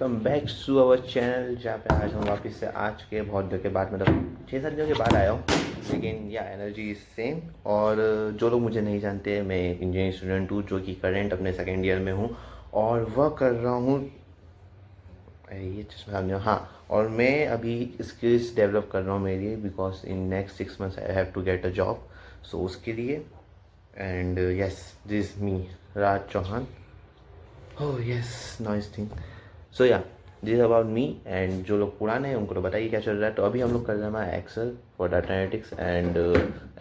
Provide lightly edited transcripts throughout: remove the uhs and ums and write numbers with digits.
Welcome back to our channel, जहाँ पे आज हम वापस से आज के बहुत दिनों के बाद मतलब 6-7 दिनों के बाद आया हूँ। लेकिन या एनर्जी इज सेम। और जो लोग मुझे नहीं जानते, मैं एक इंजीनियरिंग स्टूडेंट हूँ जो कि करंट अपने सेकेंड ईयर में हूँ और वह कर रहा हूँ। ये चश्मा नहीं, हाँ। और मैं अभी स्किल्स डेवलप कर रहा हूँ मेरी, because in next 6 months I have to get a job. So उसके लिए and yes, this me Raj Chauhan. Oh yes, nice thing. So yeah, this about me. And जो लोग पुराने हैं उनको तो बताइए क्या चल रहा है। तो अभी हम लोग कर रहे हैं हमारा Excel for data analytics. And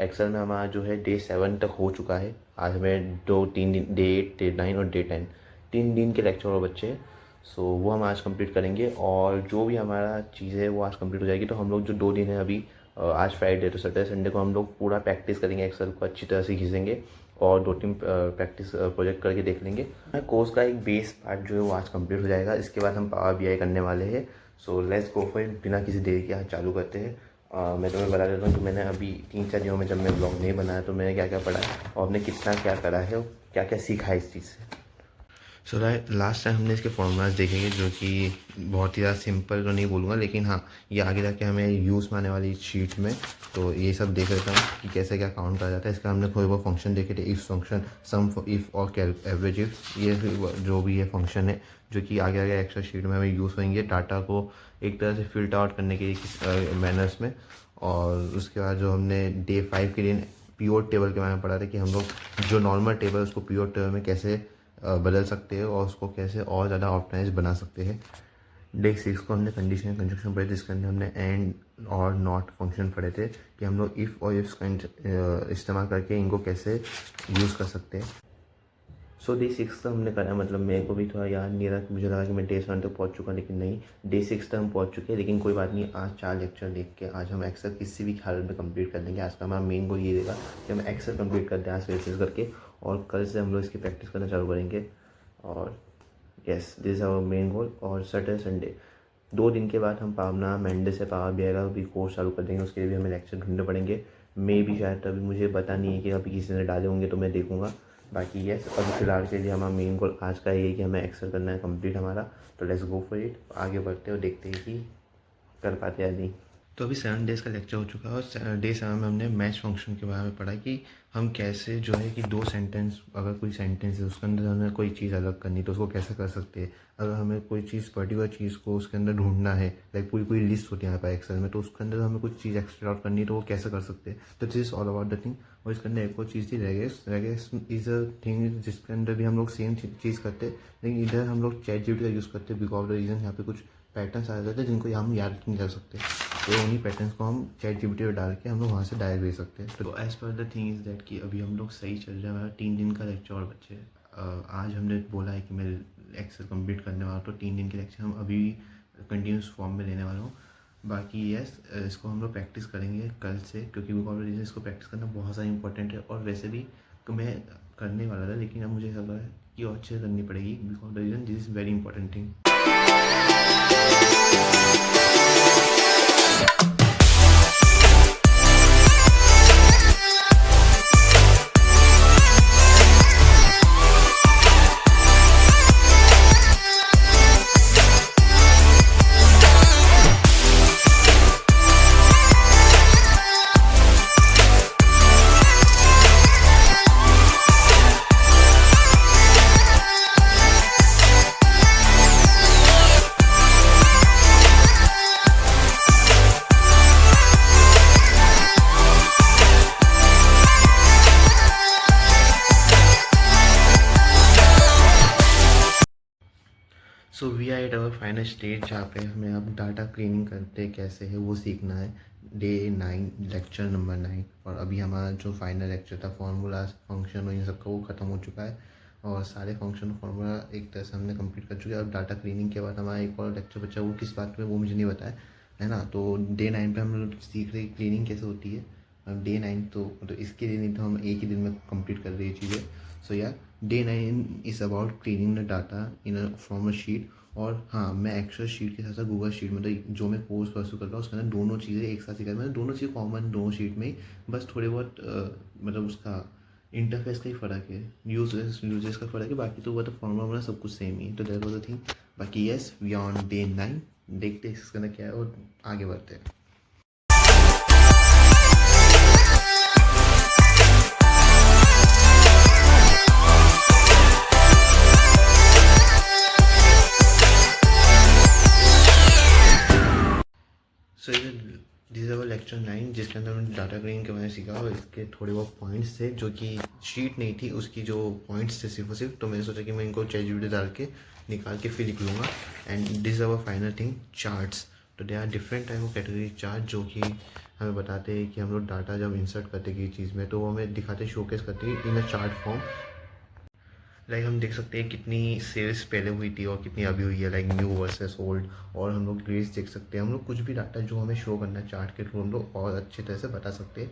Excel में हमारा जो है डे 7 तक हो चुका है। आज हमें 2-3 दिन, डे 8, डे 9 और डे 10, 3 दिन के लेक्चर और बच्चे हैं। सो वो हम आज कंप्लीट करेंगे और जो भी हमारा चीज़ है वो आज कंप्लीट हो जाएगी। तो हम लोग जो 2 दिन है अभी, आज फ्राइडे तो सैटरडे संडे को हम लोग पूरा प्रैक्टिस करेंगे, एक्सेल को अच्छी तरह से खींचेंगे और 2-3 प्रैक्टिस प्रोजेक्ट करके देख लेंगे। कोर्स का एक बेस पार्ट जो है वो आज कंप्लीट हो जाएगा। इसके बाद हम पावर बीआई करने वाले हैं। So let's go for it. बिना किसी देरी के आज चालू करते हैं। मैं तुम्हें बता देता हूँ कि मैंने अभी 3-4 दिनों में जब मैं ब्लॉग नहीं बनाया तो मैंने क्या क्या पढ़ा है और हमने कितना क्या करा है और क्या क्या सीखा है इस चीज़ से। सो लास्ट टाइम हमने इसके फॉर्मूलाज देखेंगे जो कि बहुत ही ज़्यादा सिंपल तो नहीं बोलूँगा, लेकिन हाँ ये आगे जाके हमें यूज़ में आने वाली शीट में। तो ये सब देख लेता हूँ कि कैसे क्या काउंट करा जाता है। इसका हमने कोई वो फंक्शन देखे थे, इफ़ फंक्शन, सम इफ़ और एवरेज इफ, ये जो भी ये फंक्शन है जो कि आगे आगे एक्स्ट्रा शीट में हमें यूज़ होंगे डाटा को एक तरह से फिल्टर आउट करने के लिए मैनर्स में। और उसके बाद जो हमने डे 5 के दिन प्योर टेबल के बारे में पढ़ा था कि हम लोग जो नॉर्मल टेबल उसको प्योर टेबल में कैसे बदल सकते हैं और उसको कैसे और ज़्यादा ऑप्टिमाइज बना सकते हैं। डे 6 को हमने कंडीशनल कंजक्शन पढ़े थे, जिसके अंदर हमने एंड और नॉट फंक्शन पढ़े थे कि हम लोग इफ़ और इफ्स का इस्तेमाल करके इनको कैसे यूज़ कर सकते हैं। सो डे 6 तक हमने करा, मतलब मेरे को भी थोड़ा याद नहीं रहा कि मुझे लगा कि मैं डे 7 तक पहुंच चुका, लेकिन नहीं, डे 6 तक हम पहुंच चुके हैं। लेकिन कोई बात नहीं, आज 4 लेक्चर देख के आज हम एक्सेल किसी भी हालत में कंप्लीट कर देंगे। आज का हमारा मेन गोल ये रहेगा कि हम एक्सेल कंप्लीट कर दें आज से करके, और कल से हम लोग इसकी प्रैक्टिस करना चालू करेंगे। और yes, this is our main goal. और सैटरडे संडे 2 दिन के बाद हम पावना मंडे से पावर बीआई का भी कोर्स चालू कर देंगे। उसके लिए भी हमें लेक्चर ढूंढने पड़ेंगे। मे भी शायद, अभी मुझे पता नहीं है कि अभी किसी ने डाले होंगे तो मैं देखूंगा। बाकी यस, अभी फिलहाल के लिए हमारा मेन गोल आज का ये है कि हमें एक्सेल करना है कंप्लीट हमारा। तो लेट्स गो फॉर इट, आगे बढ़ते हैं और देखते हैं कि कर पाते या नहीं। तो अभी 7 डेज़ का लेक्चर हो चुका है और डे 7 में हमने मैच फंक्शन के बारे में पढ़ा कि हम कैसे जो है कि 2 सेंटेंस, अगर कोई सेंटेंस है उसके अंदर हमें कोई चीज़ अलग करनी तो उसको कैसे कर सकते हैं। अगर हमें कोई चीज़, पर्टिकुलर चीज़ को उसके अंदर ढूंढना है, लाइक पूरी पूरी लिस्ट होती है यहाँ पर एक्सेल में, तो उसके अंदर हमें कुछ चीज़ एक्सट्रा आउट करनी है तो वो कैसे कर सकते हैं। तो this is all about the thing. और इसके अंदर एक और चीज़ थी, रेगेस। रेगेस इज़ अ थिंग जिसके अंदर भी हम लोग सेम चीज़ करते हैं, लेकिन इधर हम लोग चैट जीपीटी का यूज़ करते हैं बिकॉज द रीज़न यहाँ पे कुछ पैटर्न्स आ जाते हैं जिनको हम याद नहीं कर सकते। तो उन्हीं पैटर्न्स को हम चैट जीपीटी में डाल के हम लोग वहाँ से डायरेक्ट भेज सकते हैं। तो as per the thing is that कि अभी हम लोग सही चल रहे हैं। हमारा 3 दिन का लेक्चर और बच्चे, आज हमने बोला है कि मैं एक्सेल कंप्लीट करने वाला हूँ, तो 3 दिन के लेक्चर हम अभी कंटिन्यूस फॉर्म में लेने वाला हूँ। बाकी यस, इसको हम लोग प्रैक्टिस करेंगे कल से, क्योंकि बिकॉज रीज़न इसको प्रैक्टिस करना बहुत ज़्यादा इंपॉर्टेंट है। और वैसे भी मैं करने वाला था, लेकिन अब मुझे लग रहा है कि और अच्छे से करनी पड़ेगी because the reason this is very important thing. So we are at our final stage, जहाँ पे हमें अब डाटा क्लीनिंग करते कैसे है वो सीखना है। Day 9, lecture number 9। और अभी हमारा जो फाइनल लेक्चर था फॉर्मूला फंक्शन और इन सबका, वो ख़त्म हो चुका है और सारे फंक्शन फार्मूला एक तरह से हमने कंप्लीट कर चुके हैं। अब डाटा क्लीनिंग के बाद हमारा एक और लेक्चर बचा, वो किस बात में वो मुझे नहीं बताया है ना। तो डे 9 पे हम लोग सीख रहे क्लीनिंग कैसे होती है। अब डे 9 तो इसके लिए नहीं, तो हम एक ही दिन में कंप्लीट कर रहे हैं चीज़ें। सो या, day 9 is about cleaning the data in a from a sheet. और हाँ, मैं एक्सेल शीट के साथ साथ गूगल शीट, मतलब जो मैं कोर्स परसू कर रहा हूँ उसके अंदर दोनों चीज़ें एक साथ सीखा है मैंने। दोनों चीज़ें कॉमन, दोनों शीट में ही, बस थोड़े बहुत मतलब उसका इंटरफेस का ही फ़र्क है, यूजेस का फ़र्क है, बाकी तो वो तो फॉर्मूला सब कुछ सेम ही है। तो दैट वाज द थिंग। बाकी yes, we are on day 9, देखते हैं इसका क्या है और आगे बढ़ते हैं। So this is our lecture 9, जिसके अंदर हमने डाटा क्लीनिंग के बारे में सीखा और इसके थोड़े बहुत पॉइंट्स थे जो कि शीट नहीं थी, उसकी जो पॉइंट्स थे सिर्फ और सिर्फ। तो मैंने सोचा कि मैं इनको ChatGPT डाल के निकाल के फिर लिख लूँगा। And this is our final thing, charts. तो they are different type of category chart जो कि हमें बताते हैं कि हम लोग डाटा जब इंसर्ट करते हैं किसी चीज़ में तो वो हमें दिखाते, शोकेस करते हैं इन अ चार्ट फॉर्म। लाइक हम देख सकते हैं कितनी सेल्स पहले हुई थी और कितनी अभी हुई है, लाइक न्यू वर्सेस ओल्ड। और हम लोग ग्रेस देख सकते हैं, हम लोग कुछ भी डाटा जो हमें शो करना है चार्ट के थ्रू हम लोग और अच्छी तरह से बता सकते हैं,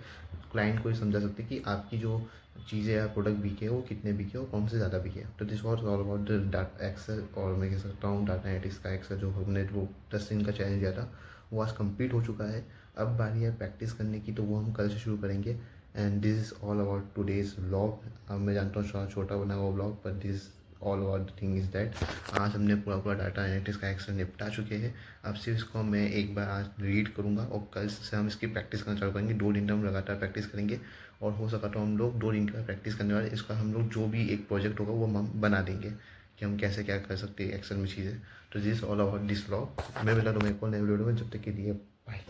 क्लाइंट को ही समझा सकते हैं कि आपकी जो चीज़ें या प्रोडक्ट बिके वो कितने बिके और कौन से ज़्यादा बिके। तो this was all about the data Excel, और मैं कह सकता हूँ डाटा एनालिटिक्स का एक्सेल जो हमने वो 10 दिन का चैलेंज दिया था वो आज कंप्लीट हो चुका है। अब बारी है प्रैक्टिस करने की, तो वो हम कल से शुरू करेंगे। And this is all about today's vlog. अब मैं जानता हूँ थोड़ा छोटा बना वो व्लॉग, पर this all over the thing is that आज हमने पूरा डाटा एनालिटिक्स का एक्सेल निपटा चुके हैं। अब सिर्फ इसको मैं एक बार आज रीड करूँगा और कल से हम इसकी प्रैक्टिस करना चालू करेंगे। 2 दिन हम लगातार प्रैक्टिस करेंगे और हो सका तो हम लोग 2 दिन का प्रैक्टिस करने वाले इसका हम लोग जो भी एक प्रोजेक्ट होगा वो हम बना देंगे कि हम कैसे क्या कर सकते हैं एक्सेल में चीज़ें। तो this all about this vlog. मैं मिला तुम्हें एक और नए वीडियो में, जब तक के लिए बाय।